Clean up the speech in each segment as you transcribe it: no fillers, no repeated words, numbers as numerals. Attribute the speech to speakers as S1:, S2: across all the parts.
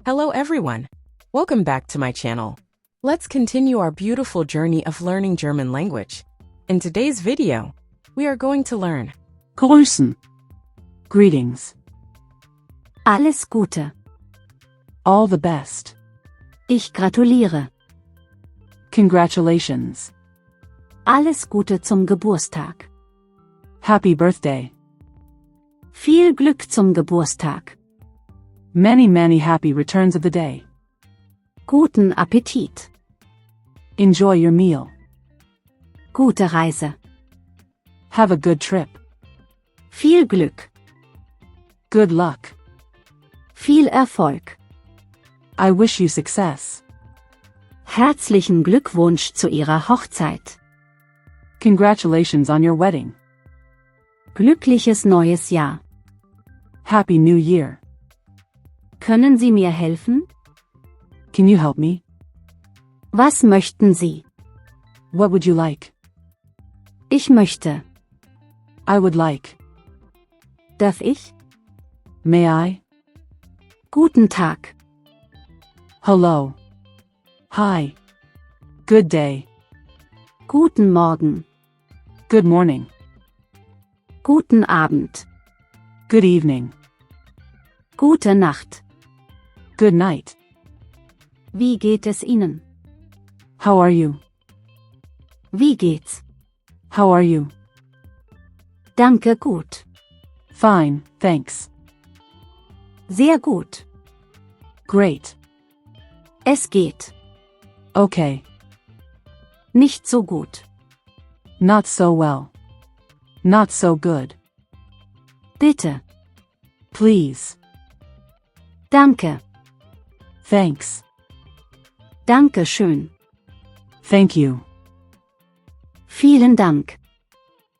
S1: Hello everyone! Welcome back to my channel. Let's continue our beautiful journey of learning German language. In today's video, we are going to learn
S2: Grüßen. Greetings.
S3: Alles Gute.
S2: All the best.
S3: Ich gratuliere.
S2: Congratulations.
S3: Alles Gute zum Geburtstag.
S2: Happy birthday.
S3: Viel Glück zum Geburtstag.
S2: Many happy returns of the day.
S3: Guten Appetit.
S2: Enjoy your meal.
S3: Gute Reise.
S2: Have a good trip.
S3: Viel Glück.
S2: Good luck.
S3: Viel Erfolg.
S2: I wish you success.
S3: Herzlichen Glückwunsch zu Ihrer Hochzeit.
S2: Congratulations on your wedding.
S3: Glückliches neues Jahr.
S2: Happy New Year.
S3: Können Sie mir helfen?
S2: Can you help me?
S3: Was möchten Sie?
S2: What would you like?
S3: Ich möchte.
S2: I would like.
S3: Darf ich?
S2: May I?
S3: Guten Tag.
S2: Hello. Hi. Good day.
S3: Guten Morgen.
S2: Good morning.
S3: Guten Abend.
S2: Good evening.
S3: Gute Nacht.
S2: Good night.
S3: Wie geht es Ihnen?
S2: How are you?
S3: Wie geht's?
S2: How are you?
S3: Danke gut.
S2: Fine, thanks.
S3: Sehr gut.
S2: Great.
S3: Es geht.
S2: Okay.
S3: Nicht so gut.
S2: Not so well. Not so good.
S3: Bitte.
S2: Please.
S3: Danke.
S2: Thanks.
S3: Danke schön.
S2: Thank you.
S3: Vielen Dank.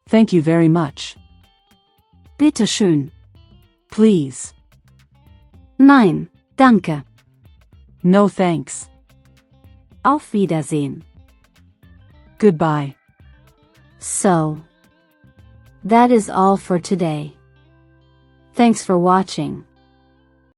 S2: Thank you very much.
S3: Bitte schön.
S2: Please.
S3: Nein, danke.
S2: No thanks.
S3: Auf Wiedersehen.
S2: Goodbye.
S3: So, that is all for today. Thanks for watching.